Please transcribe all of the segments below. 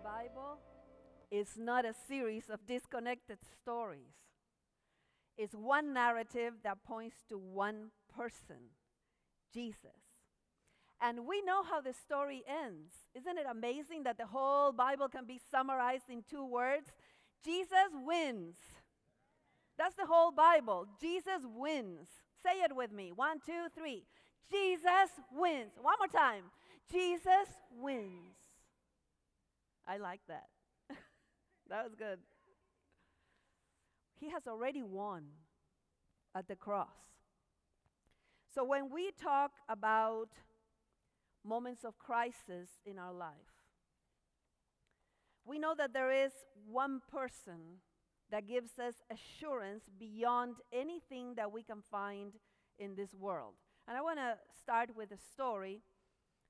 Bible is not a series of disconnected stories. It's one narrative that points to one person, Jesus. And we know how the story ends. Isn't it amazing that the whole Bible can be summarized in two words? Jesus wins. That's the whole Bible. Jesus wins. Say it with me. 1, 2, 3. Jesus wins. One more time. Jesus wins. I like that. That was good. He has already won at the cross. So when we talk about moments of crisis in our life, we know that there is one person that gives us assurance beyond anything that we can find in this world. And I want to start with a story,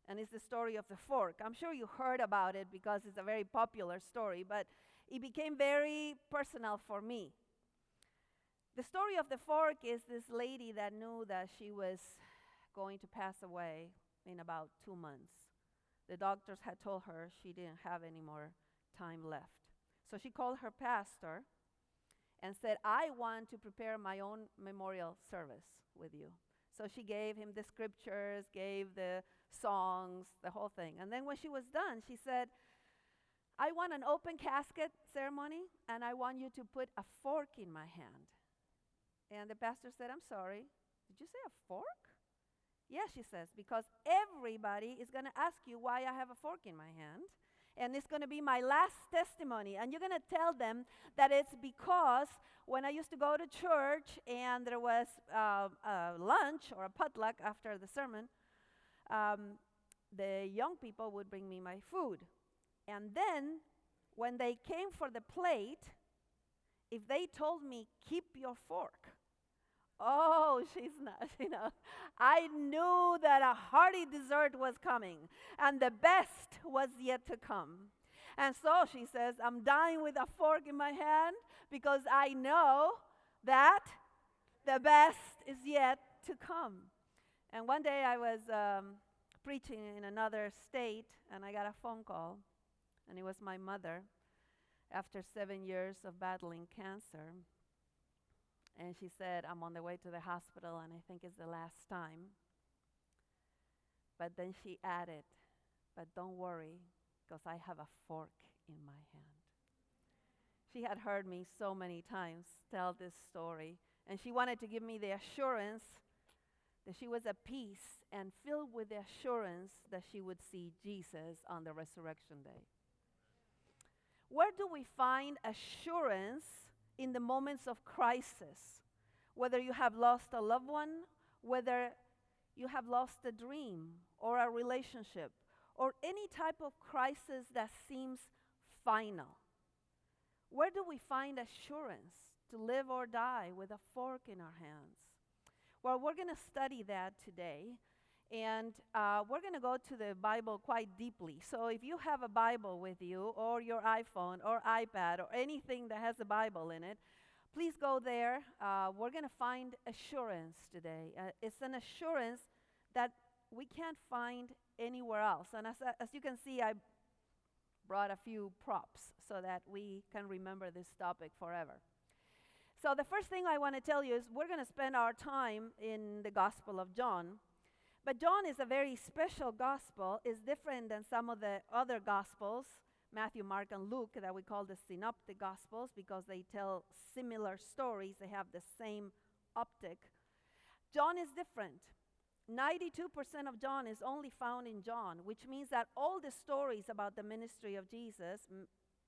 and it's the story of the fork. I'm sure you heard about it because it's a very popular story, but it became very personal for me. The story of the fork is this lady that knew that she was going to pass away in about 2 months. The doctors had told her she didn't have any more time left. So she called her pastor and said, I want to prepare my own memorial service with you. So she gave him the scriptures, gave the songs, the whole thing. And then when she was done, she said, I want an open casket ceremony, and I want you to put a fork in my hand. And the pastor said, I'm sorry, did you say a fork? Yes, she says, because everybody is going to ask you why I have a fork in my hand. And it's going to be my last testimony. And you're going to tell them that it's because when I used to go to church and there was a lunch or a potluck after the sermon, the young people would bring me my food. And then when they came for the plate, if they told me, keep your fork, oh, she's not, I knew that a hearty dessert was coming, and the best was yet to come. And so she says, I'm dying with a fork in my hand because I know that the best is yet to come. And one day I was preaching in another state, and I got a phone call, and it was my mother after 7 years of battling cancer. And she said, I'm on the way to the hospital, and I think it's the last time. But then she added, but don't worry, because I have a fork in my hand. She had heard me so many times tell this story, and she wanted to give me the assurance that she was at peace and filled with the assurance that she would see Jesus on the resurrection day. Where do we find assurance in the moments of crisis? Whether you have lost a loved one, whether you have lost a dream or a relationship, or any type of crisis that seems final. Where do we find assurance to live or die with a fork in our hands? Well, we're going to study that today. And we're going to go to the Bible quite deeply. So if you have a Bible with you, or your iPhone, or iPad, or anything that has a Bible in it, please go there. We're going to find assurance today. It's an assurance that we can't find anywhere else. And as you can see, I brought a few props so that we can remember this topic forever. So the first thing I want to tell you is we're going to spend our time in the Gospel of John. But John is a very special gospel. It's different than some of the other gospels, Matthew, Mark, and Luke, that we call the synoptic gospels because they tell similar stories. They have the same optic. John is different. 92% of John is only found in John, which means that all the stories about the ministry of Jesus,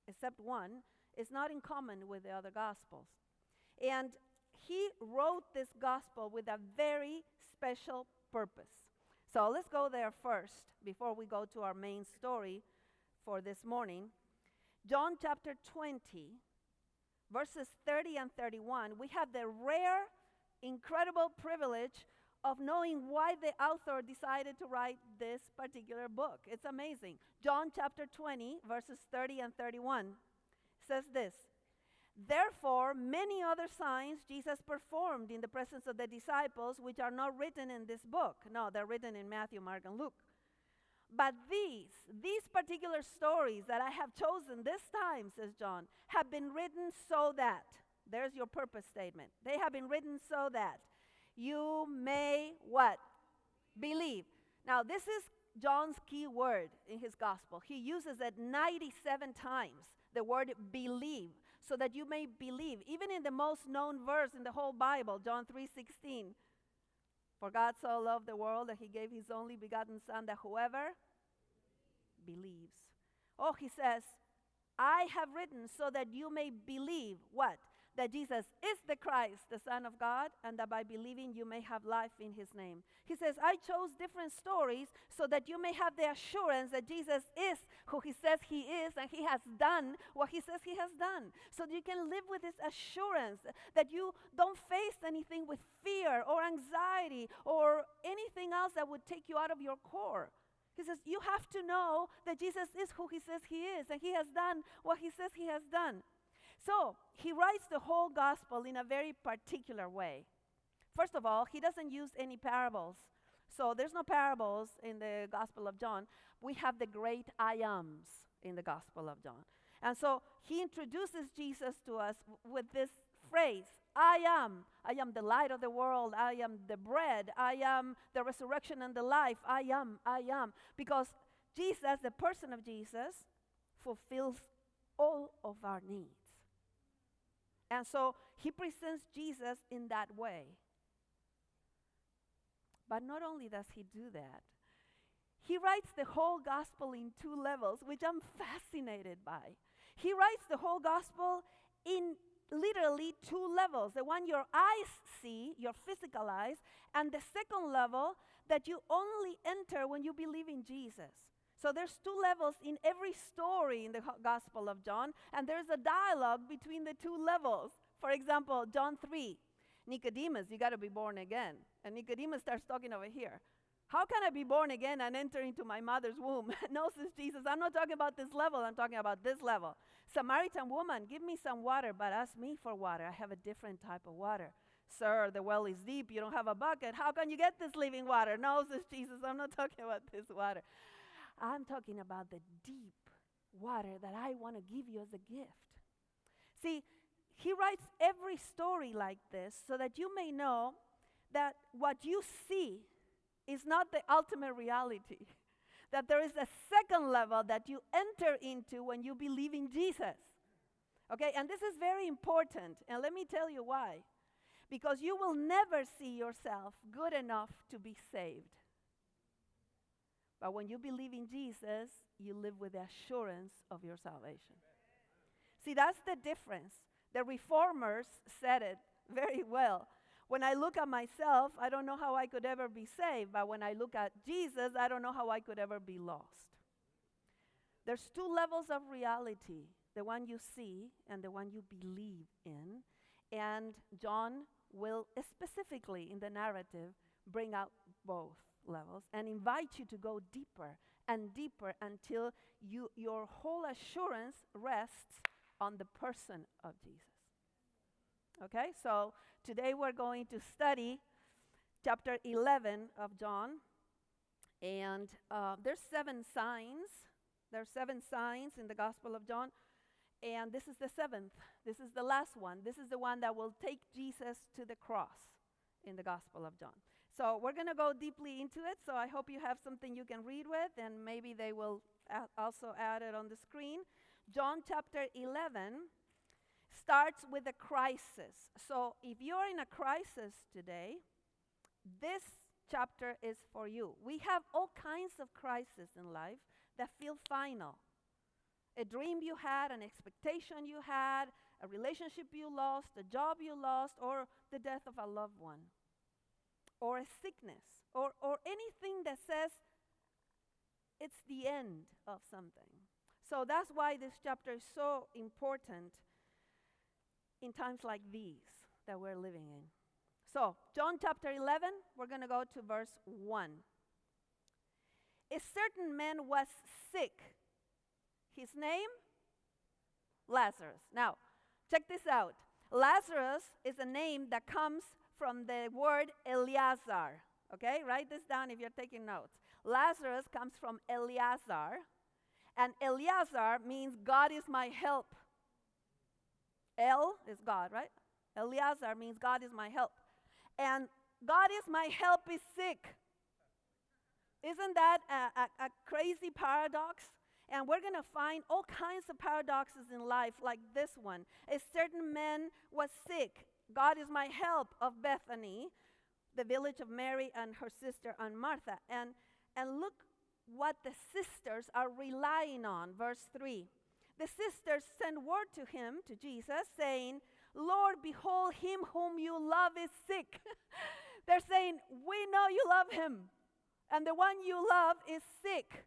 except one, is not in common with the other gospels. And he wrote this gospel with a very special purpose. So let's go there first before we go to our main story for this morning. John chapter 20, verses 30 and 31, we have the rare, incredible privilege of knowing why the author decided to write this particular book. It's amazing. John chapter 20, verses 30 and 31 says this. Therefore, many other signs Jesus performed in the presence of the disciples, which are not written in this book. No, they're written in Matthew, Mark, and Luke. But these particular stories that I have chosen this time, says John, have been written so that, there's your purpose statement. They have been written so that you may what? Believe. Now, this is John's key word in his gospel. He uses it 97 times, the word believe, so that you may believe. Even in the most known verse in the whole Bible, John 3:16, for God so loved the world that he gave his only begotten Son, that whoever believes. Oh, he says, I have written so that you may believe what? That Jesus is the Christ, the Son of God, and that by believing you may have life in his name. He says, I chose different stories so that you may have the assurance that Jesus is who he says he is, and he has done what he says he has done. So that you can live with this assurance that you don't face anything with fear or anxiety or anything else that would take you out of your core. He says, you have to know that Jesus is who he says he is, and he has done what he says he has done. So, he writes the whole gospel in a very particular way. First of all, he doesn't use any parables. So, there's no parables in the Gospel of John. We have the great I ams in the Gospel of John. And so, he introduces Jesus to us with this phrase, I am the light of the world, I am the bread, I am the resurrection and the life, I am. Because Jesus, the person of Jesus, fulfills all of our needs. And so he presents Jesus in that way. But not only does he do that, he writes the whole gospel in two levels, which I'm fascinated by. He writes the whole gospel in literally two levels. The one your eyes see, your physical eyes, and the second level that you only enter when you believe in Jesus. So there's two levels in every story in the Gospel of John, and there's a dialogue between the two levels. For example, John 3, Nicodemus, you got to be born again. And Nicodemus starts talking over here. How can I be born again and enter into my mother's womb? No, says Jesus, I'm not talking about this level, I'm talking about this level. Samaritan woman, give me some water, but ask me for water. I have a different type of water. Sir, the well is deep, you don't have a bucket. How can you get this living water? No, says Jesus, I'm not talking about this water. I'm talking about the deep water that I want to give you as a gift. See, he writes every story like this so that you may know that what you see is not the ultimate reality. That there is a second level that you enter into when you believe in Jesus. Okay, and this is very important, and let me tell you why. Because you will never see yourself good enough to be saved. But when you believe in Jesus, you live with the assurance of your salvation. See, that's the difference. The reformers said it very well. When I look at myself, I don't know how I could ever be saved. But when I look at Jesus, I don't know how I could ever be lost. There's two levels of reality. The one you see and the one you believe in. And John will specifically in the narrative bring out both levels and invite you to go deeper and deeper until your whole assurance rests on the person of Jesus. Okay, so today we're going to study chapter 11 of John, and there's 7 signs. There's 7 signs in the Gospel of John, and this is the 7th. This is the last one. This is the one that will take Jesus to the cross in the Gospel of John. So we're going to go deeply into it, so I hope you have something you can read with, and maybe they will also add it on the screen. John chapter 11 starts with a crisis. So if you're in a crisis today, this chapter is for you. We have all kinds of crises in life that feel final. A dream you had, an expectation you had, a relationship you lost, a job you lost, or the death of a loved one, or a sickness, or anything that says it's the end of something. So that's why this chapter is so important in times like these that we're living in. So, John chapter 11, we're going to go to verse 1. A certain man was sick. His name? Lazarus. Now, check this out. Lazarus is a name that comes from the word Eleazar. Okay, write this down if you're taking notes. Lazarus comes from Eleazar, and Eleazar means God is my help. El is God, right? Eleazar means God is my help. And God is my help is sick. Isn't that a crazy paradox? And we're going to find all kinds of paradoxes in life like this one. A certain man was sick. God is my help of Bethany, the village of Mary and her sister and Martha. And look what the sisters are relying on. Verse 3. The sisters sent word to him, to Jesus, saying, Lord, behold, him whom you love is sick. They're saying, we know you love him, and the one you love is sick.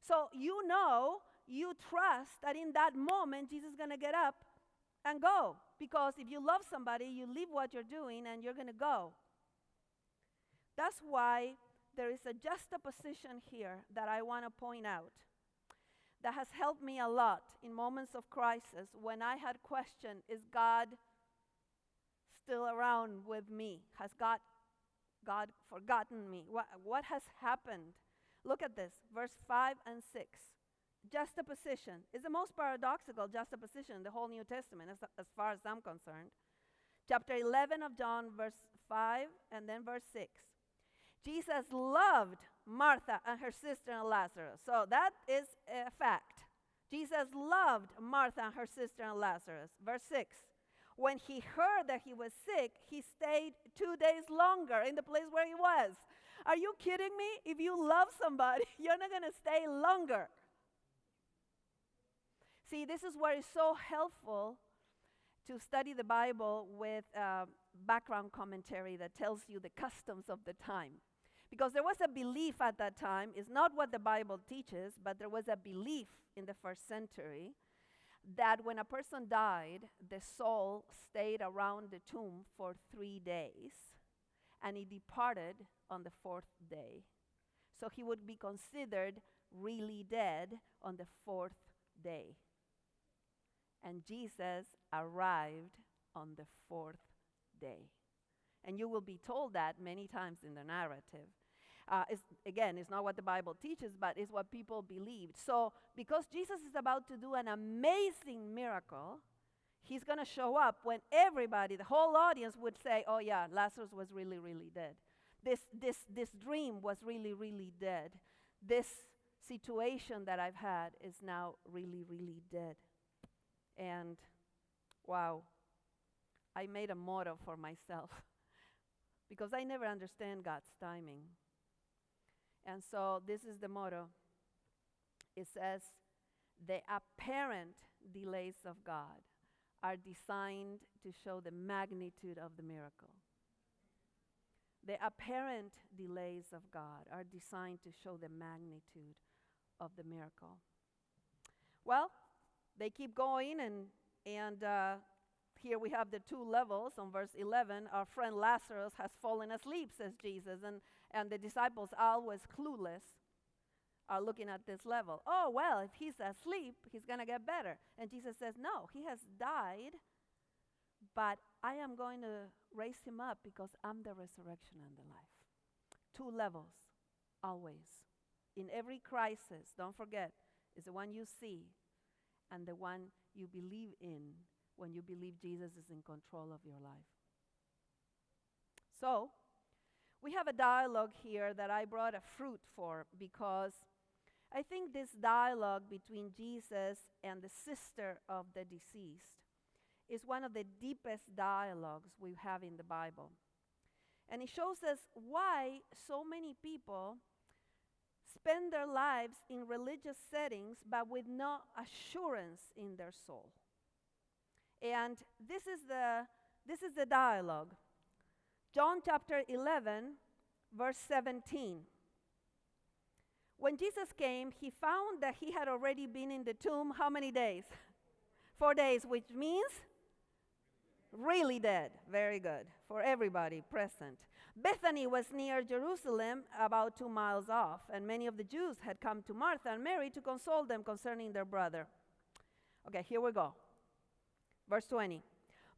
So you know, you trust that in that moment, Jesus is going to get up and go. Because if you love somebody, you leave what you're doing and you're going to go. That's why there is a juxtaposition here that I want to point out that has helped me a lot in moments of crisis when I had questioned, is God still around with me? Has God forgotten me? What has happened? Look at this, verse 5 and 6. Juxtaposition is the most paradoxical juxtaposition in the whole New Testament as far as I'm concerned. Chapter 11 of John, verse 5 and then verse 6. Jesus loved Martha and her sister and Lazarus. So that is a fact. Jesus loved Martha and her sister and Lazarus. Verse 6. When he heard that he was sick, he stayed 2 days longer in the place where he was. Are you kidding me? If you love somebody, you're not going to stay longer. See, this is where it's so helpful to study the Bible with background commentary that tells you the customs of the time. Because there was a belief at that time, it's not what the Bible teaches, but there was a belief in the first century that when a person died, the soul stayed around the tomb for 3 days, and he departed on the 4th day. So he would be considered really dead on the 4th day. And Jesus arrived on the 4th day. And you will be told that many times in the narrative. It's not what the Bible teaches, but it's what people believed. So, because Jesus is about to do an amazing miracle, he's going to show up when everybody, the whole audience would say, oh yeah, Lazarus was really, really dead. This dream was really, really dead. This situation that I've had is now really, really dead. And, wow, I made a motto for myself. Because I never understand God's timing. And so this is the motto. It says, the apparent delays of God are designed to show the magnitude of the miracle. The apparent delays of God are designed to show the magnitude of the miracle. Well, they keep going, and here we have the 2 levels. On verse 11, our friend Lazarus has fallen asleep, says Jesus, and the disciples, always clueless, are looking at this level. Oh, well, if he's asleep, he's going to get better. And Jesus says, no, he has died, but I am going to raise him up because I'm the resurrection and the life. 2 levels, always. In every crisis, don't forget, is the one you see and the one you believe in when you believe Jesus is in control of your life. So, we have a dialogue here that I brought a fruit for because I think this dialogue between Jesus and the sister of the deceased is one of the deepest dialogues we have in the Bible. And it shows us why so many people spend their lives in religious settings but with no assurance in their soul. And this is the dialogue. John chapter 11, verse 17. When Jesus came, he found that he had already been in the tomb how many days? 4 days, which means really dead. Very good for everybody present. Bethany was near Jerusalem, about 2 miles off, and many of the Jews had come to Martha and Mary to console them concerning their brother. Okay, here we go. Verse 20.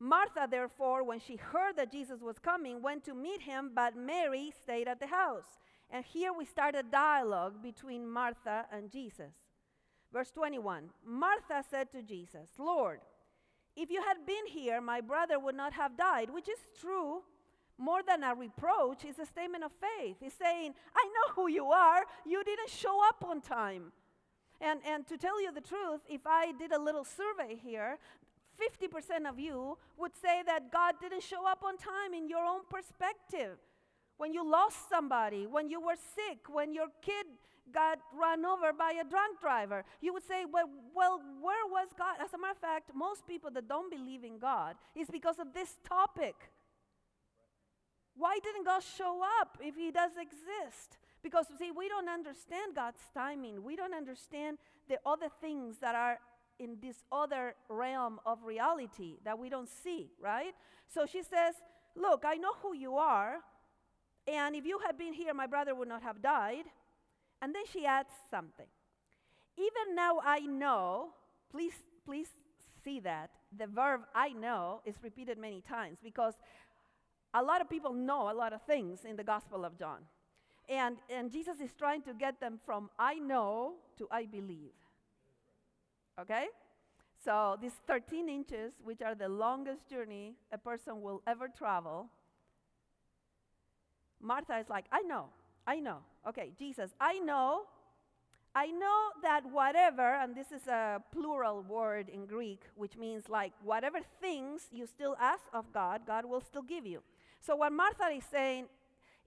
Martha, therefore, when she heard that Jesus was coming, went to meet him, but Mary stayed at the house. And here we start a dialogue between Martha and Jesus. Verse 21, Martha said to Jesus, Lord, if you had been here, my brother would not have died, which is true. More than a reproach, it's a statement of faith. He's saying, I know who you are. You didn't show up on time. And to tell you the truth, if I did a little survey here, 50% of you would say that God didn't show up on time in your own perspective. When you lost somebody, when you were sick, when your kid got run over by a drunk driver, you would say, well, where was God? As a matter of fact, most people that don't believe in God is because of this topic. Why didn't God show up if he does exist? Because, see, we don't understand God's timing. We don't understand the other things that are in this other realm of reality that we don't see, right? So she says, look, I know who you are, and if you had been here, my brother would not have died. And then she adds something. Even now I know, please see that, the verb I know is repeated many times because a lot of people know a lot of things in the Gospel of John. And Jesus is trying to get them from I know to I believe. Okay? So these 13 inches, which are the longest journey a person will ever travel, Martha is like, I know. Okay, Jesus, I know that whatever, and this is a plural word in Greek, which means like whatever things you still ask of God, God will still give you. So what Martha is saying,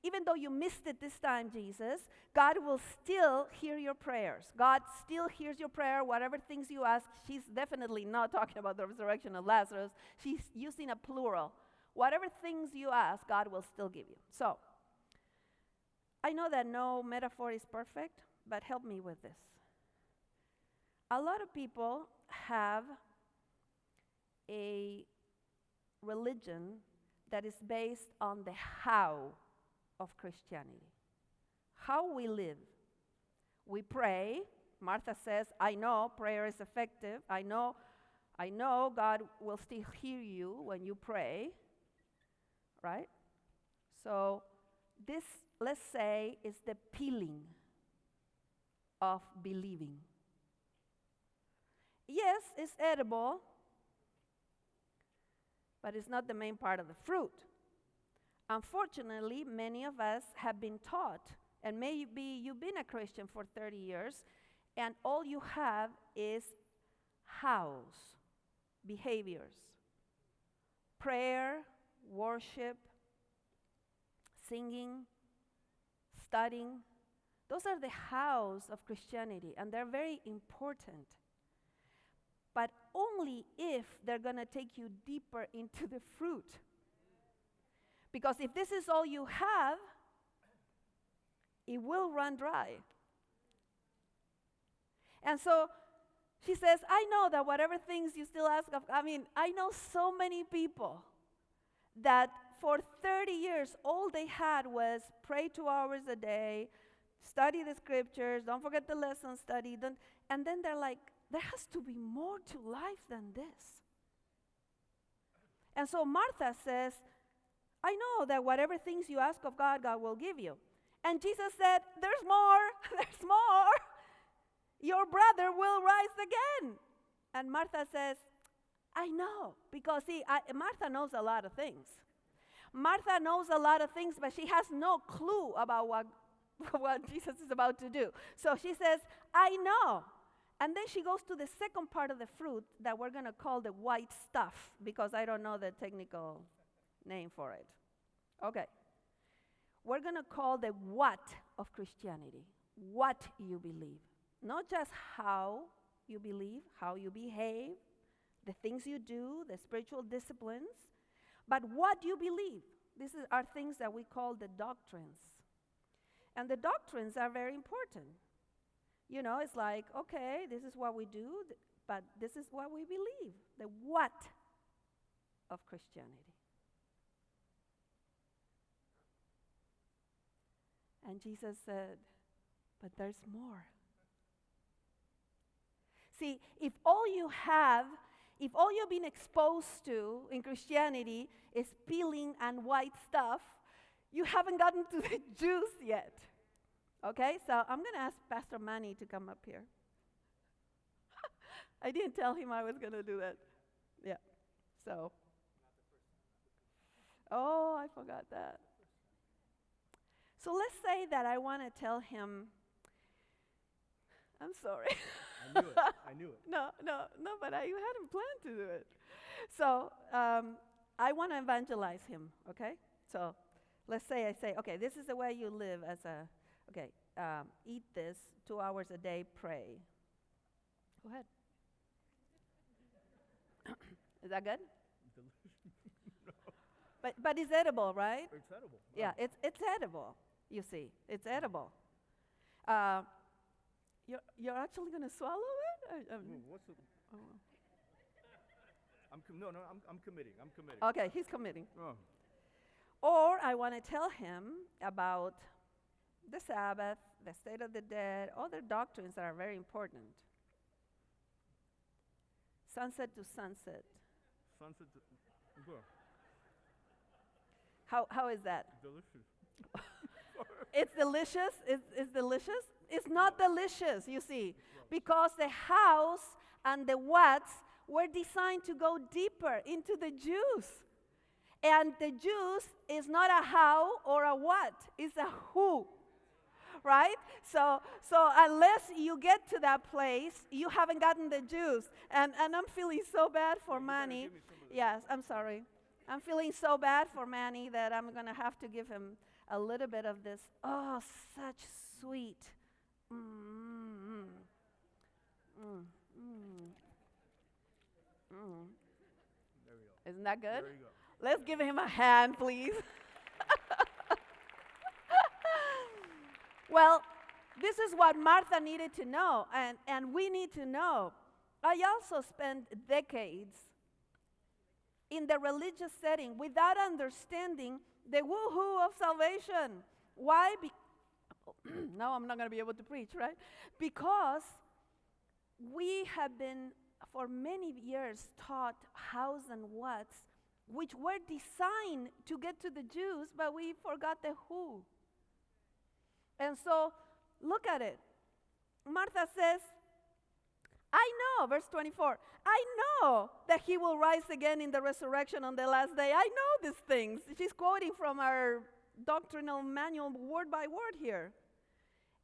even though you missed it this time, Jesus, God will still hear your prayers. God still hears your prayer, whatever things you ask. She's definitely not talking about the resurrection of Lazarus. She's using a plural. Whatever things you ask, God will still give you. So, I know that no metaphor is perfect, but help me with this. A lot of people have a religion that is based on the how of Christianity. How we live. We pray. Martha says, I know prayer is effective. I know God will still hear you when you pray. Right? So this, let's say, is the peeling of believing. Yes, it's edible, but it's not the main part of the fruit. Unfortunately, many of us have been taught, and maybe you've been a Christian for 30 years, and all you have is hows, behaviors, prayer, worship, singing, studying. Those are the hows of Christianity, and they're very important. But only if they're going to take you deeper into the fruit. Because if this is all you have, it will run dry. And so she says, I know that whatever things you still ask of, I know so many people that for 30 years, all they had was pray 2 hours a day, study the scriptures, don't forget the lesson study, and then they're like, there has to be more to life than this. And so Martha says, I know that whatever things you ask of God, God will give you. And Jesus said, there's more, there's more. Your brother will rise again. And Martha says, I know. Because see, Martha knows a lot of things. Martha knows a lot of things, but she has no clue about what Jesus is about to do. So she says, I know. And then she goes to the second part of the fruit that we're going to call the white stuff, because I don't know the technical name for it. Okay. We're going to call the what of Christianity. What you believe. Not just how you believe, how you behave, the things you do, the spiritual disciplines, but what you believe. These are things that we call the doctrines. And the doctrines are very important. You know, it's like, okay, this is what we do, but this is what we believe. The what of Christianity. And Jesus said, but there's more. See, if all you've been exposed to in Christianity is peeling and white stuff, you haven't gotten to the juice yet. Okay, so I'm going to ask Pastor Manny to come up here. I didn't tell him I was going to do that. Yeah. So. Oh, I forgot that. So let's say that I want to tell him, I'm sorry. I knew it. No, but I hadn't planned to do it. So I want to evangelize him, okay? So let's say I say, okay, this is the way you live eat this 2 hours a day, pray. Go ahead. Is that good? But it's edible, right? It's edible. Yeah, it's edible. You see, it's edible. You're actually going to swallow it? What's the? Oh. I'm committing. I'm committing. Okay, he's committing. Oh. Or I want to tell him about the Sabbath, the state of the dead, other doctrines that are very important. Sunset to sunset. Sunset to. How is that? Delicious. It's delicious. It's delicious. It's not delicious, you see, because the house and the what's were designed to go deeper into the juice. And the juice is not a how or a what, it's a who. Right? So unless you get to that place, you haven't gotten the juice. And I'm feeling so bad for Manny. Yes, I'm sorry. I'm feeling so bad for Manny that I'm going to have to give him a little bit of this. Oh, such sweet. Mm-hmm. Mm-hmm. Mm. There we go. Isn't that good? There you go. Let's give him a hand, please. Well, this is what Martha needed to know, and we need to know. I also spent decades in the religious setting without understanding the woohoo of salvation. Why? Now I'm not going to be able to preach, right? Because we have been, for many years, taught hows and whats, which were designed to get to the Jews, but we forgot the who. And so, look at it. Martha says, I know, verse 24, I know that he will rise again in the resurrection on the last day. I know these things. She's quoting from our doctrinal manual word by word here.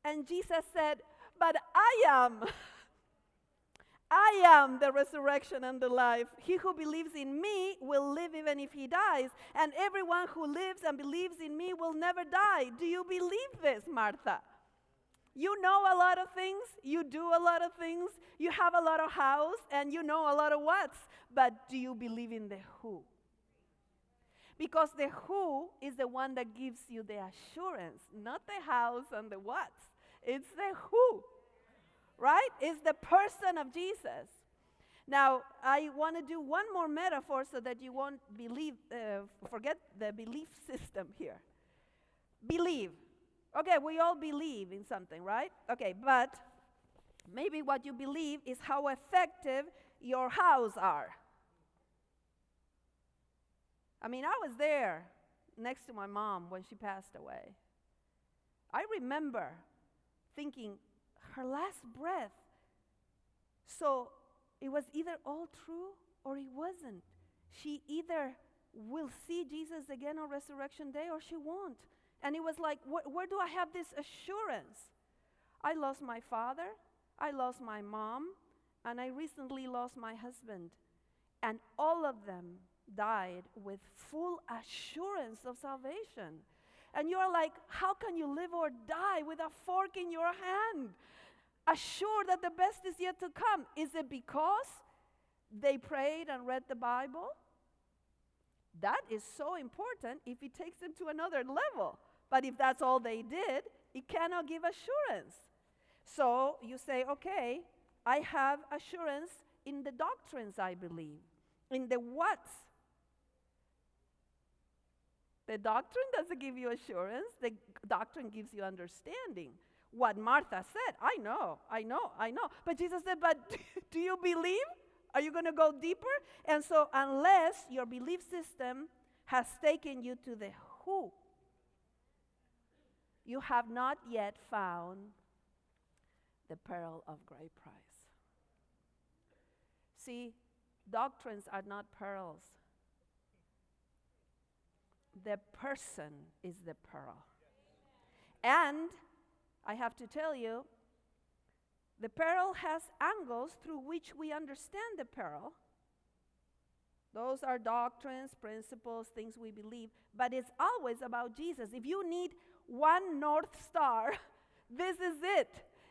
And Jesus said, but I am the resurrection and the life. He who believes in me will live even if he dies. And everyone who lives and believes in me will never die. Do you believe this, Martha? You know a lot of things. You do a lot of things. You have a lot of hows and you know a lot of whats. But do you believe in the who? Because the who is the one that gives you the assurance, not the hows and the whats. It's the who. Right? It's the person of Jesus. Now, I want to do one more metaphor so that you won't forget the belief system here. Believe. Okay, we all believe in something, right? Okay, but maybe what you believe is how effective your hows are. I mean, I was there next to my mom when she passed away. I remember thinking, her last breath. So it was either all true or it wasn't. She either will see Jesus again on Resurrection Day or she won't. And it was like, where do I have this assurance? I lost my father, I lost my mom, and I recently lost my husband. And all of them died with full assurance of salvation. And you're like, how can you live or die with a fork in your hand? Assured that the best is yet to come. Is it because they prayed and read the Bible? That is so important if it takes them to another level. But if that's all they did, it cannot give assurance. So you say, okay, I have assurance in the doctrines I believe, in the whats. The doctrine doesn't give you assurance. The doctrine gives you understanding. What Martha said, I know. But Jesus said, but do you believe? Are you going to go deeper? And so unless your belief system has taken you to the who, you have not yet found the pearl of great price. See, doctrines are not pearls. The person is the pearl. And I have to tell you, the pearl has angles through which we understand the pearl. Those are doctrines, principles, things we believe, but it's always about Jesus. If you need one North Star, this is it.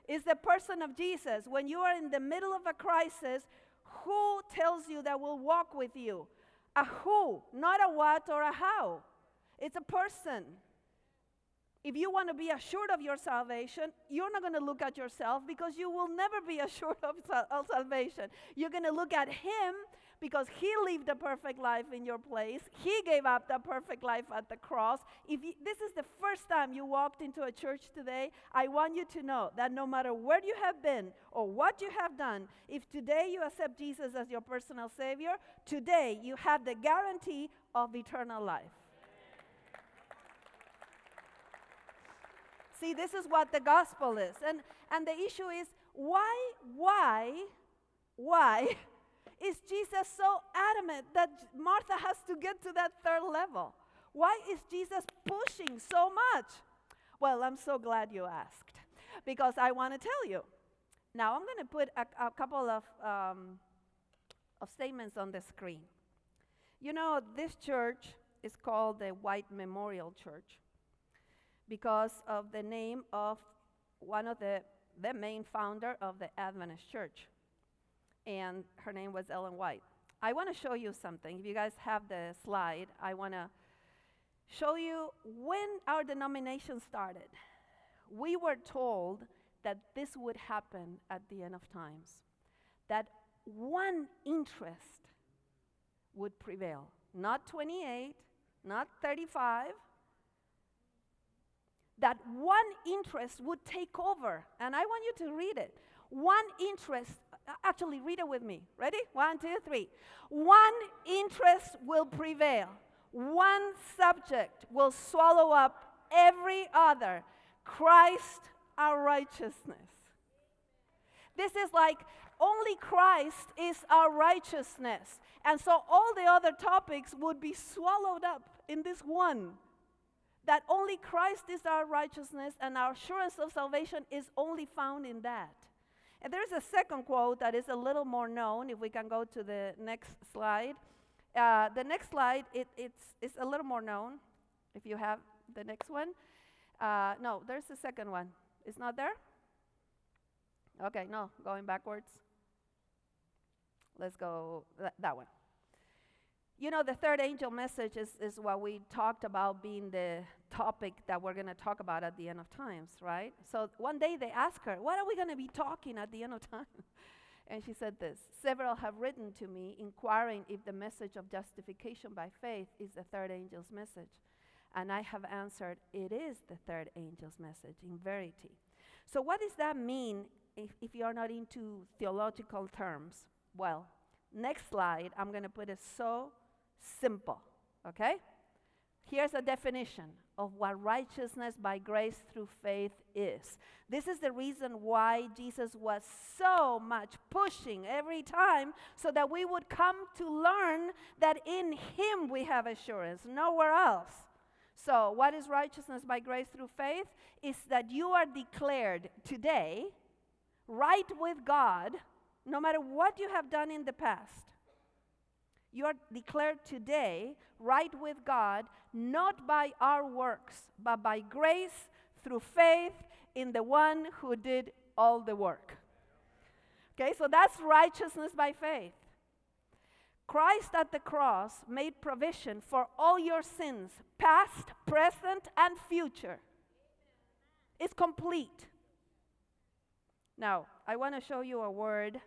It's the person of Jesus. When you are in the middle of a crisis, who tells you that will walk with you? A who, not a what or a how. It's a person. If you want to be assured of your salvation, you're not going to look at yourself because you will never be assured of salvation. You're going to look at Him because He lived a perfect life in your place. He gave up the perfect life at the cross. If this is the first time you walked into a church today, I want you to know that no matter where you have been or what you have done, if today you accept Jesus as your personal Savior, today you have the guarantee of eternal life. See, this is what the gospel is. And the issue is, why is Jesus so adamant that Martha has to get to that third level? Why is Jesus pushing so much? Well, I'm so glad you asked, because I want to tell you. Now, I'm going to put a couple of statements on the screen. You know, this church is called the White Memorial Church because of the name of one of the main founder of the Adventist Church. And her name was Ellen White. I want to show you something. If you guys have the slide, I want to show you when our denomination started. We were told that this would happen at the end of times, that one interest would prevail, not 28, not 35, that one interest would take over. And I want you to read it. One interest, actually read it with me. Ready? 1, 2, 3. One interest will prevail. One subject will swallow up every other. Christ, our righteousness. This is like only Christ is our righteousness. And so all the other topics would be swallowed up in this one. That only Christ is our righteousness, and our assurance of salvation is only found in that. And there's a second quote that is a little more known, if we can go to the next slide. The next slide, it's a little more known, if you have the next one. No, there's the second one. It's not there? Okay, no, going backwards. Let's go that one. You know, the third angel message is what we talked about being the topic that we're going to talk about at the end of times, right? So one day they asked her, what are we going to be talking at the end of time? And she said this: several have written to me inquiring if the message of justification by faith is the third angel's message. And I have answered, it is the third angel's message in verity. So what does that mean if you are not into theological terms? Well, next slide, I'm going to put it so simple, okay? Here's a definition of what righteousness by grace through faith is. This is the reason why Jesus was so much pushing every time, so that we would come to learn that in Him we have assurance, nowhere else. So what is righteousness by grace through faith? Is that you are declared today right with God, no matter what you have done in the past. You are declared today right with God, not by our works, but by grace through faith in the one who did all the work. Okay, so that's righteousness by faith. Christ at the cross made provision for all your sins, past, present, and future. It's complete. Now, I want to show you a word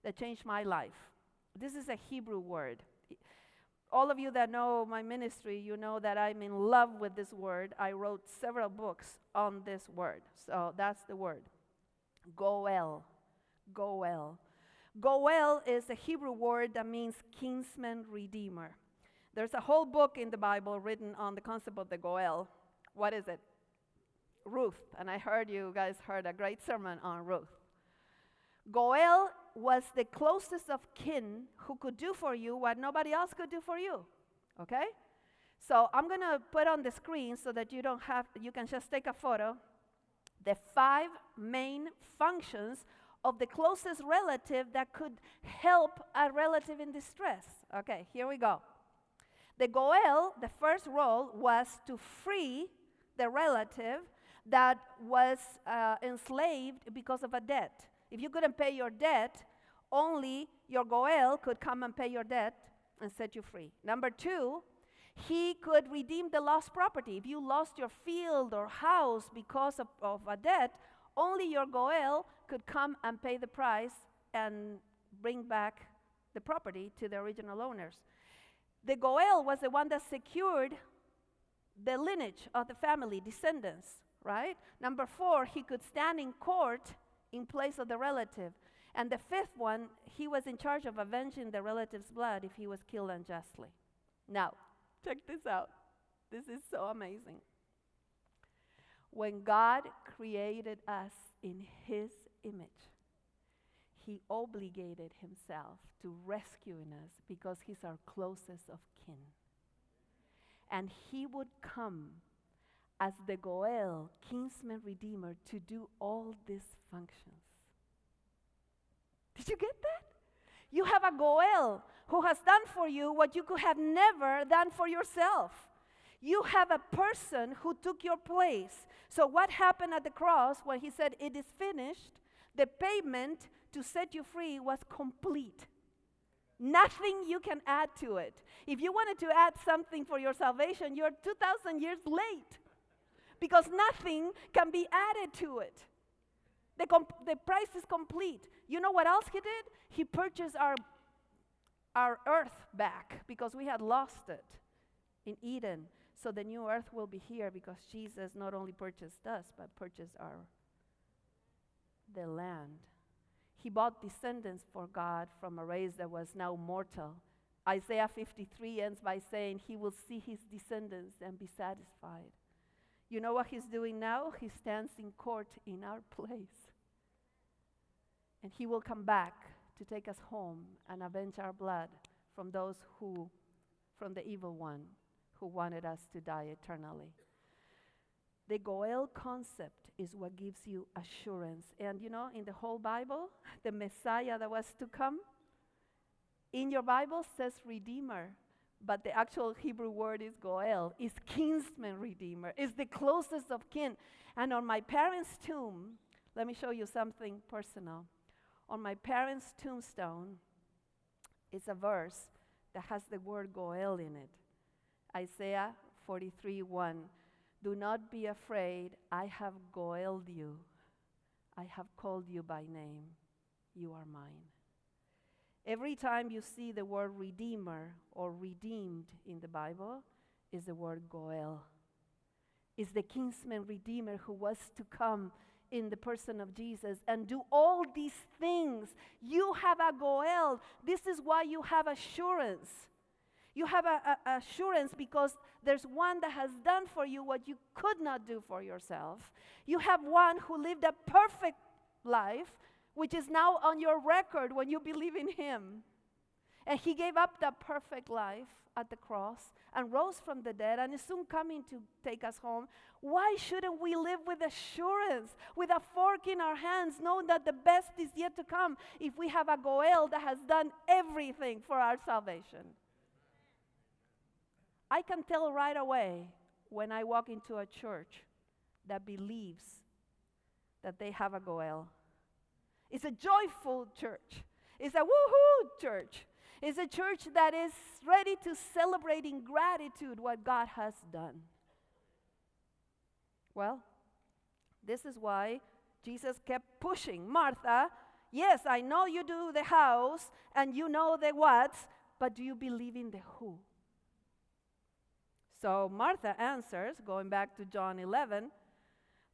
that changed my life. This is a Hebrew word. All of you that know my ministry, you know that I'm in love with this word. I wrote several books on this word. So that's the word. Goel. Goel. Goel is a Hebrew word that means kinsman redeemer. There's a whole book in the Bible written on the concept of the Goel. What is it? Ruth, and I heard you guys heard a great sermon on Ruth. Goel was the closest of kin who could do for you what nobody else could do for you. Okay? So I'm going to put on the screen so that you can just take a photo. The 5 main functions of the closest relative that could help a relative in distress. Okay, here we go. The Goel, the first role, was to free the relative that was enslaved because of a debt. If you couldn't pay your debt, only your Goel could come and pay your debt and set you free. Number 2, he could redeem the lost property. If you lost your field or house because of a debt, only your Goel could come and pay the price and bring back the property to the original owners. The Goel was the one that secured the lineage of the family, descendants, right? Number 4, he could stand in court in place of the relative. And the 5th one, he was in charge of avenging the relative's blood if he was killed unjustly. Now, check this out. This is so amazing. When God created us in his image, he obligated himself to rescuing us because he's our closest of kin. And he would come as the Goel, kinsman redeemer, to do all these functions. Did you get that? You have a Goel who has done for you what you could have never done for yourself. You have a person who took your place. So what happened at the cross when he said, "It is finished"? The payment to set you free was complete. Nothing you can add to it. If you wanted to add something for your salvation, you're 2,000 years late because nothing can be added to it. The price is complete. You know what else he did? He purchased our earth back because we had lost it in Eden. So the new earth will be here because Jesus not only purchased us, but purchased the land. He bought descendants for God from a race that was now mortal. Isaiah 53 ends by saying he will see his descendants and be satisfied. You know what he's doing now? He stands in court in our place. And he will come back to take us home and avenge our blood from from the evil one who wanted us to die eternally. The Goel concept is what gives you assurance. And you know, in the whole Bible, the Messiah that was to come, in your Bible says Redeemer, but the actual Hebrew word is Goel, is kinsman redeemer, is the closest of kin. And on my parents' tomb, let me show you something personal. On my parents' tombstone is a verse that has the word Goel in it. Isaiah 43:1. Do not be afraid, I have Goeled you. I have called you by name. You are mine. Every time you see the word redeemer or redeemed in the Bible, is the word Goel. Is the kinsman redeemer who was to come in the person of Jesus and do all these things. You have a Goel. This is why you have assurance. You have assurance because there's one that has done for you what you could not do for yourself. You have one who lived a perfect life, which is now on your record when you believe in him. And he gave up that perfect life at the cross and rose from the dead and is soon coming to take us home. Why shouldn't we live with assurance, with a fork in our hands, knowing that the best is yet to come if we have a Goel that has done everything for our salvation? I can tell right away when I walk into a church that believes that they have a Goel. It's a joyful church. It's a woohoo church. It's a church that is ready to celebrate in gratitude what God has done. Well, this is why Jesus kept pushing. Martha, yes, I know you do the house and you know the what's, but do you believe in the who? So Martha answers, going back to John 11,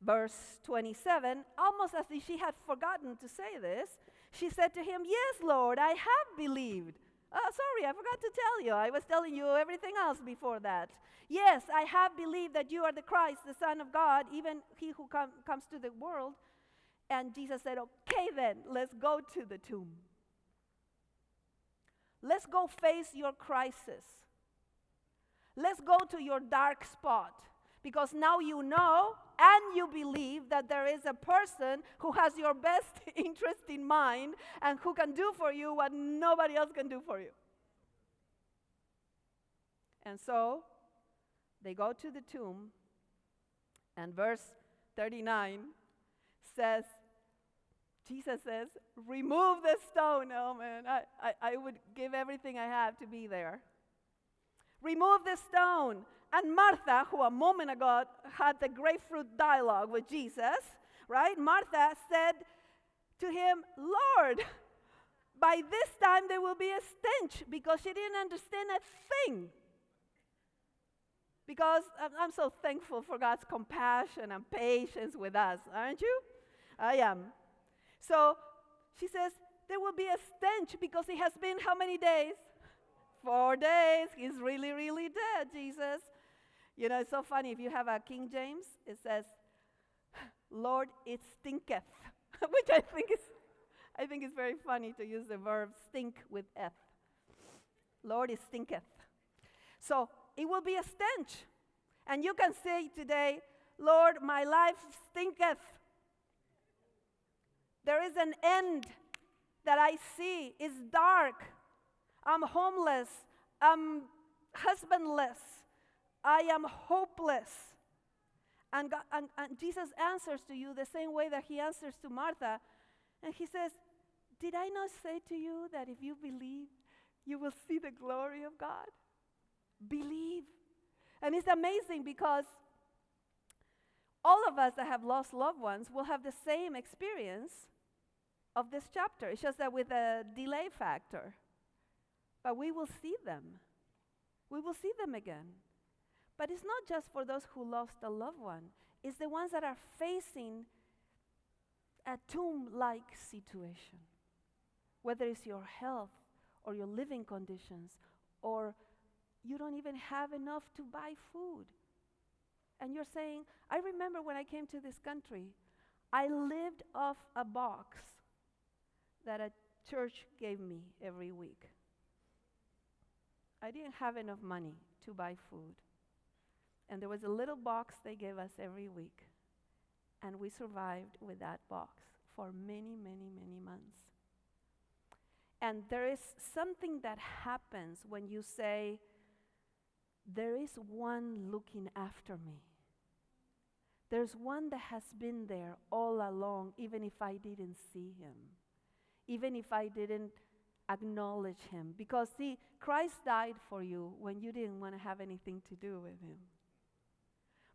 verse 27, almost as if she had forgotten to say this. She said to him, "Yes, Lord, I have believed." Oh, sorry, I forgot to tell you. I was telling you everything else before that. Yes, I have believed that you are the Christ, the Son of God, even he who comes to the world. And Jesus said, okay then, let's go to the tomb. Let's go face your crisis. Let's go to your dark spot. Because now you know and you believe that there is a person who has your best interest in mind and who can do for you what nobody else can do for you. And so they go to the tomb, and verse 39 says, Jesus says, remove the stone. Oh man, I would give everything I have to be there. Remove the stone. And Martha, who a moment ago had the grapefruit dialogue with Jesus, right? Martha said to him, Lord, by this time there will be a stench, because she didn't understand a thing. Because I'm so thankful for God's compassion and patience with us, aren't you? I am. So she says, there will be a stench because it has been how many days? 4 days. He's really, really dead, Jesus. You know, it's so funny. If you have a King James, it says, Lord, it stinketh, which I think is very funny to use the verb stink with eth. Lord, it stinketh. So it will be a stench. And you can say today, Lord, my life stinketh. There is an end that I see. It's dark. I'm homeless. I'm husbandless. I am hopeless. And Jesus answers to you the same way that he answers to Martha. And he says, did I not say to you that if you believe, you will see the glory of God? Believe. And it's amazing because all of us that have lost loved ones will have the same experience of this chapter. It's just that with a delay factor. But we will see them. We will see them again. But it's not just for those who lost a loved one. It's the ones that are facing a tomb-like situation. Whether it's your health or your living conditions, or you don't even have enough to buy food. And you're saying, I remember when I came to this country, I lived off a box that a church gave me every week. I didn't have enough money to buy food. And there was a little box they gave us every week. And we survived with that box for many, many, many months. And there is something that happens when you say, there is one looking after me. There's one that has been there all along, even if I didn't see him. Even if I didn't acknowledge him. Because see, Christ died for you when you didn't want to have anything to do with him.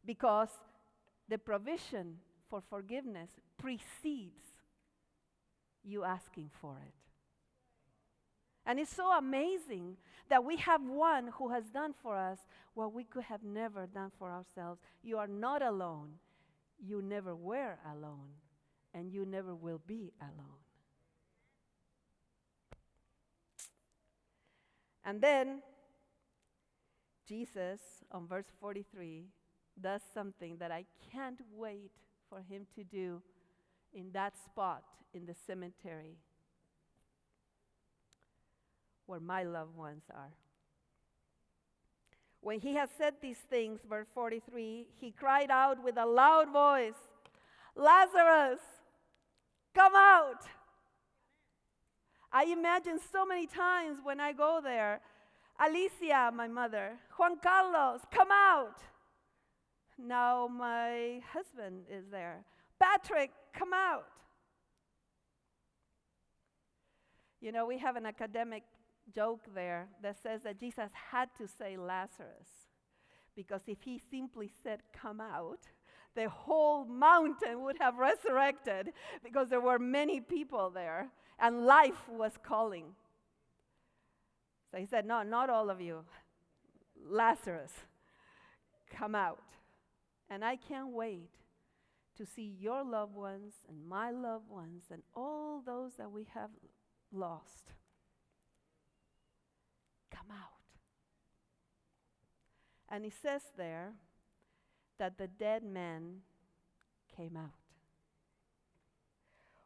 Because the provision for forgiveness precedes you asking for it. And it's so amazing that we have one who has done for us what we could have never done for ourselves. You are not alone. You never were alone. And you never will be alone. And then Jesus, on verse 43, does something that I can't wait for him to do in that spot in the cemetery where my loved ones are. When he had said these things, verse 43, he cried out with a loud voice, Lazarus, come out. I imagine so many times when I go there, Alicia, my mother, Juan Carlos, come out. Now my husband is there. Patrick, come out. You know, we have an academic joke there that says that Jesus had to say Lazarus, because if he simply said come out, the whole mountain would have resurrected, because there were many people there and life was calling. So he said, no, not all of you. Lazarus, come out. And I can't wait to see your loved ones and my loved ones and all those that we have lost. come out. And it says there that the dead man came out.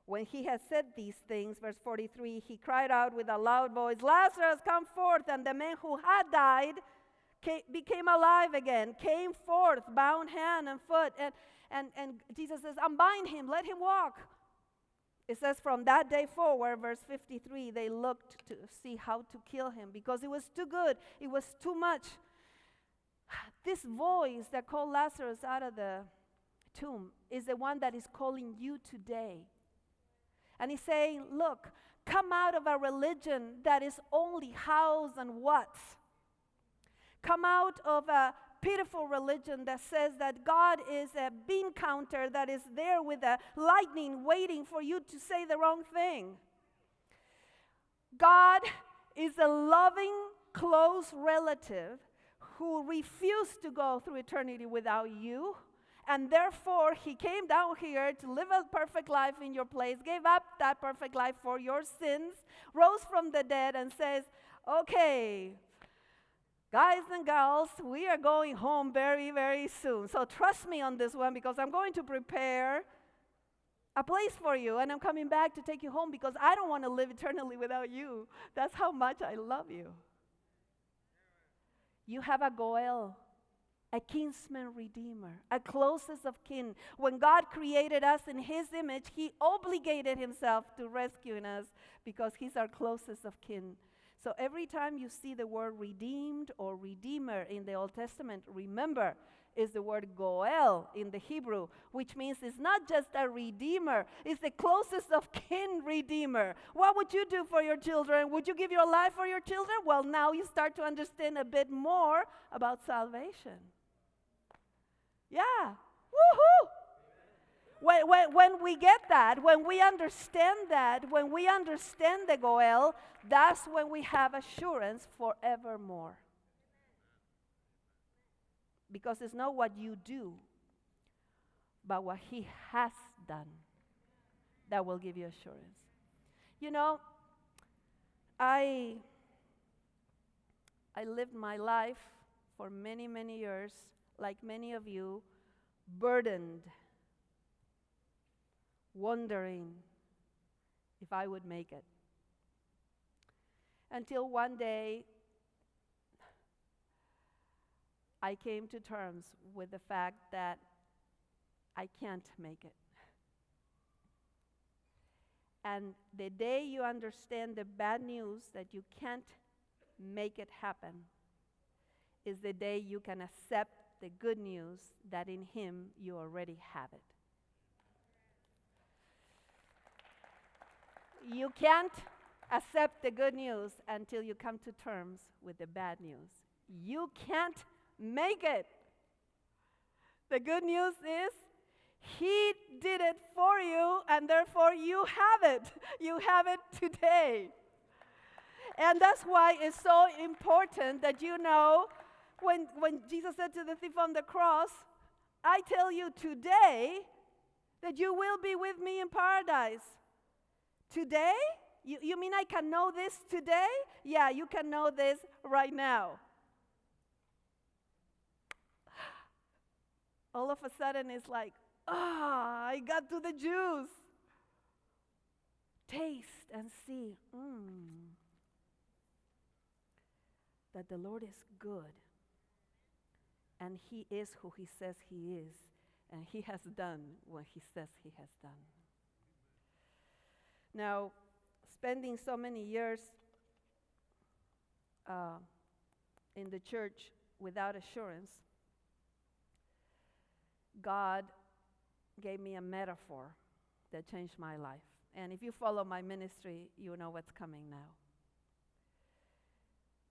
When he had said these things, verse 43, he cried out with a loud voice, Lazarus, come forth. And the man who had died became alive again, came forth, bound hand and foot. And Jesus says, unbind him, let him walk. It says from that day forward, verse 53, they looked to see how to kill him because it was too good. It was too much. This voice that called Lazarus out of the tomb is the one that is calling you today. And he's saying, look, come out of a religion that is only hows and whats. Come out of a pitiful religion that says that God is a bean counter that is there with a lightning waiting for you to say the wrong thing. God is a loving, close relative who refused to go through eternity without you. And therefore, he came down here to live a perfect life in your place, gave up that perfect life for your sins, rose from the dead and says, okay, guys and girls, we are going home very, very soon. So trust me on this one because I'm going to prepare a place for you. And I'm coming back to take you home because I don't want to live eternally without you. That's how much I love you. You have a Goel, a kinsman redeemer, a closest of kin. When God created us in his image, he obligated himself to rescuing us because he's our closest of kin. So every time you see the word redeemed or redeemer in the Old Testament, remember, is the word Goel in the Hebrew, which means it's not just a redeemer, it's the closest of kin redeemer. What would you do for your children? Would you give your life for your children? Well, now you start to understand a bit more about salvation. Yeah, woohoo! When we get that, when we understand that, when we understand the Goel, that's when we have assurance forevermore. Because it's not what you do, but what he has done that will give you assurance. You know, I lived my life for many, many years, like many of you, burdened, wondering if I would make it. Until one day, I came to terms with the fact that I can't make it. And the day you understand the bad news that you can't make it happen is the day you can accept the good news that in him you already have it. You can't accept the good news until you come to terms with the bad news. You can't make it. The good news is he did it for you, and therefore you have it. You have it today. And that's why it's so important that you know when Jesus said to the thief on the cross, I tell you today that you will be with me in paradise. Today? You mean I can know this today? Yeah, you can know this right now. All of a sudden it's like, I got to the juice. Taste and see that the Lord is good. And he is who he says he is. And he has done what he says he has done. Now, spending so many years in the church without assurance, God gave me a metaphor that changed my life. And if you follow my ministry, you know what's coming now.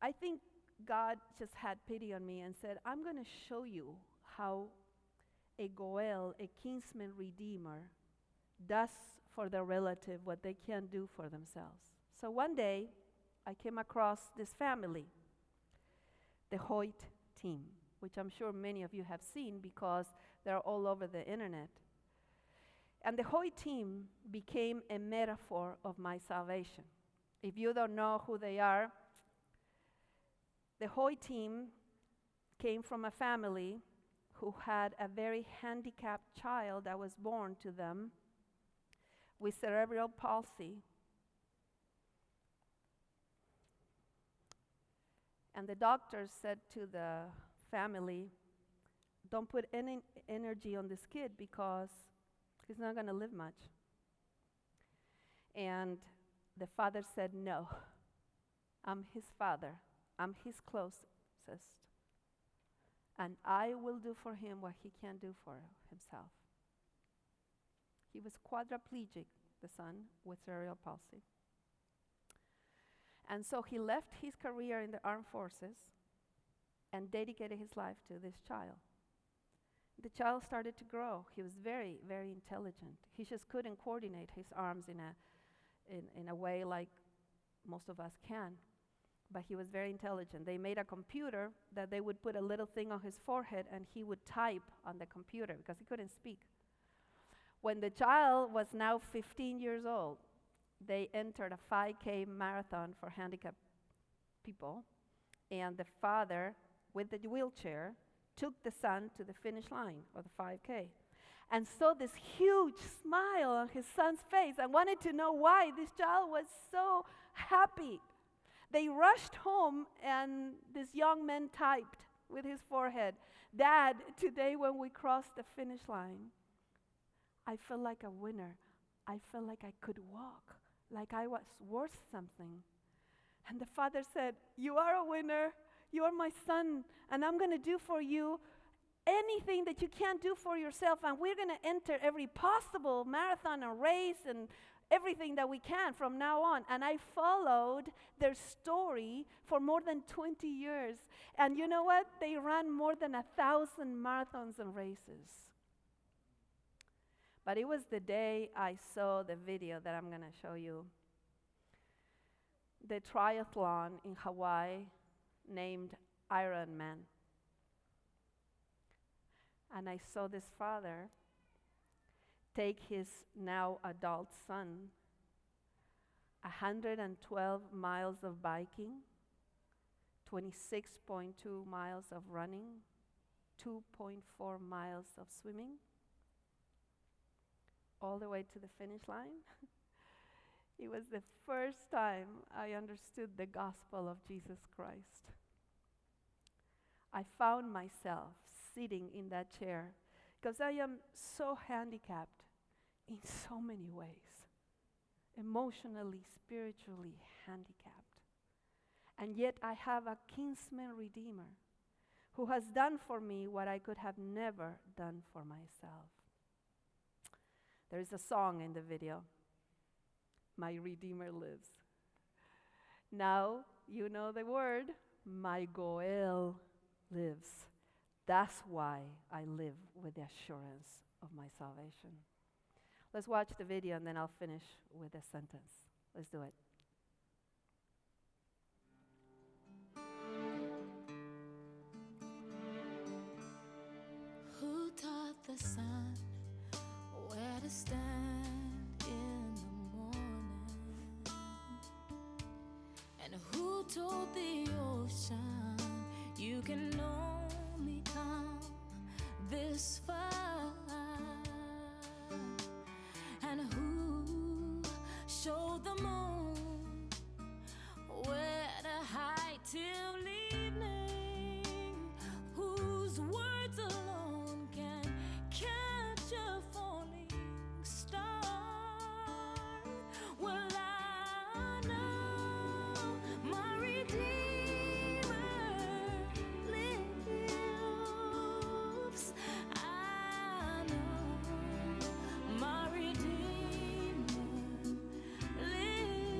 I think God just had pity on me and said, I'm going to show you how a Goel, a kinsman redeemer, does for their relative what they can't do for themselves. So one day, I came across this family, the Hoyt team, which I'm sure many of you have seen because they're all over the internet. And the Hoyt team became a metaphor of my salvation. If you don't know who they are, The Hoy team came from a family who had a very handicapped child that was born to them with cerebral palsy. And the doctors said to the family, don't put any energy on this kid because he's not going to live much. And the father said, no, I'm his father. I'm his closest. And I will do for him what he can't do for himself. He was quadriplegic, the son, with cerebral palsy. And so he left his career in the armed forces and dedicated his life to this child. The child started to grow. He was very, very intelligent. He just couldn't coordinate his arms in a way like most of us can. But he was very intelligent. They made a computer that they would put a little thing on his forehead and he would type on the computer because he couldn't speak. When the child was now 15 years old, they entered a 5K marathon for handicapped people, and the father, with the wheelchair, took the son to the finish line of the 5K and saw this huge smile on his son's face and wanted to know why this child was so happy. They rushed home, and this young man typed with his forehead, "Dad, today when we crossed the finish line, I felt like a winner. I felt like I could walk, like I was worth something." And the father said, "You are a winner. You are my son, and I'm going to do for you anything that you can't do for yourself, and we're going to enter every possible marathon and race and everything that we can from now on." And I followed their story for more than 20 years. And you know what? They ran more than 1,000 marathons and races. But it was the day I saw the video that I'm going to show you. The triathlon in Hawaii named Ironman. And I saw this father take his now adult son 112 miles of biking, 26.2 miles of running, 2.4 miles of swimming, all the way to the finish line. It was the first time I understood the gospel of Jesus Christ. I found myself sitting in that chair because I am so handicapped in so many ways, emotionally, spiritually handicapped. And yet I have a kinsman redeemer who has done for me what I could have never done for myself. There is a song in the video, "My Redeemer Lives." Now you know the word, my Goel lives. That's why I live with the assurance of my salvation. Let's watch the video and then I'll finish with a sentence. Let's do it. Who taught the sun where to stand in the morning? And who told the ocean you can only come this far? And who showed the moon where to hide till evening? Whose words alone can catch a falling star? Well, I know my Redeemer lives. I know my Redeemer lives.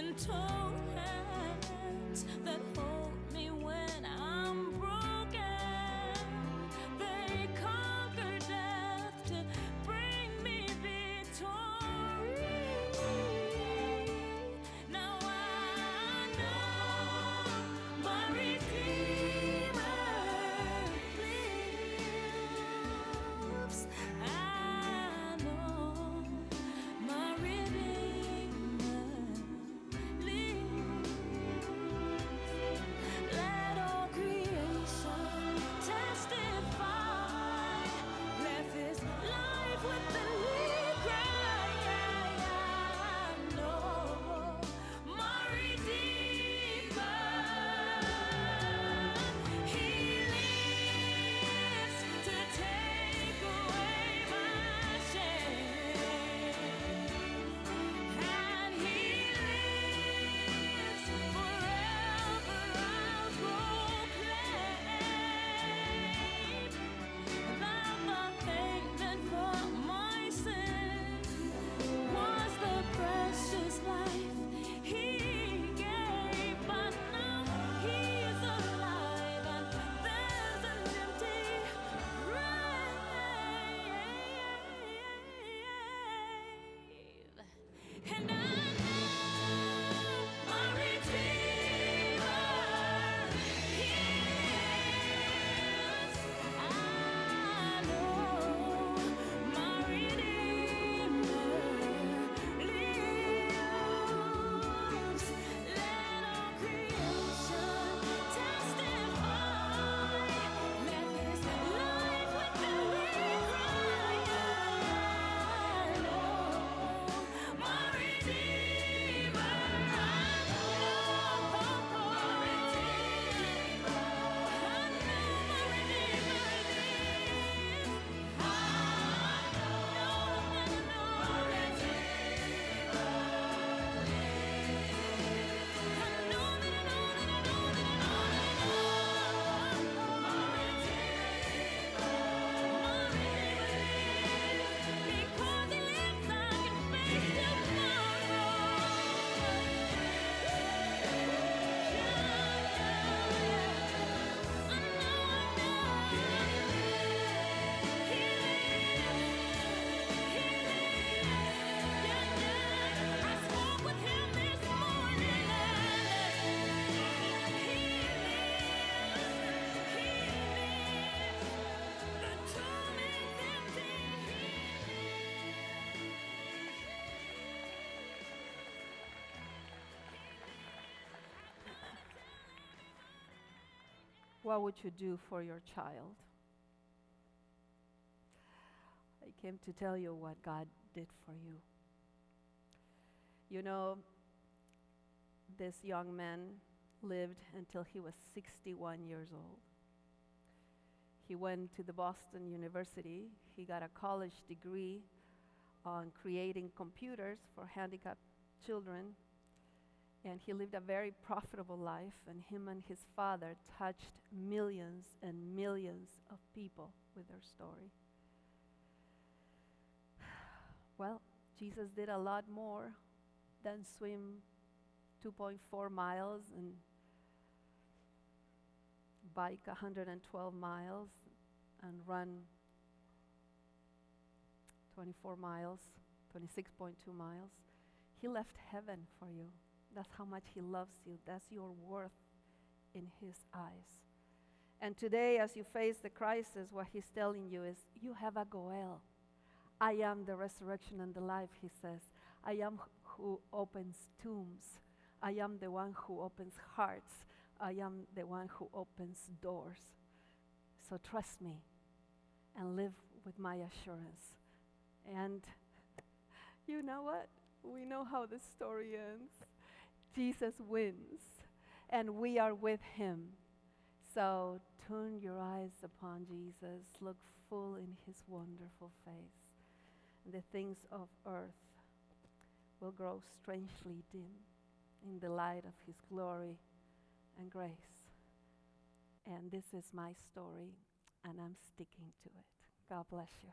gentle hands that hold me when I'm broken. They conquer death to bring me victory. Now I know my Redeemer lives. I know my Redeemer lives. Let all creation testify. Let this life within me cry. I know my Redeemer. He lives to take away my shame, and He lives forever. I'll proclaim that the payment for my sin was the precious life He gave. But now He's alive, and there's an empty grave. And I know my Redeemer lives. I know my Redeemer lives. Let all creation testify. Let this life within me cry. I know my Redeemer. I know my Redeemer. I know my Redeemer lives. I know my Redeemer What would you do for your child? I came to tell you what God did for you. You know, this young man lived until he was 61 years old. He went to the Boston University. He got a college degree on creating computers for handicapped children. And he lived a very profitable life, and him and his father touched millions and millions of people with their story. Well, Jesus did a lot more than swim 2.4 miles and bike 112 miles and run 24 miles, 26.2 miles. He left heaven for you. That's how much He loves you. That's your worth in His eyes. And today, as you face the crisis, what He's telling you is, you have a Goel. I am the resurrection and the life, He says. I am who opens tombs. I am the one who opens hearts. I am the one who opens doors. So trust me and live with my assurance. And you know what? We know how the story ends. Jesus wins, and we are with Him. So turn your eyes upon Jesus. Look full in His wonderful face. And the things of earth will grow strangely dim in the light of His glory and grace. And this is my story, and I'm sticking to it. God bless you.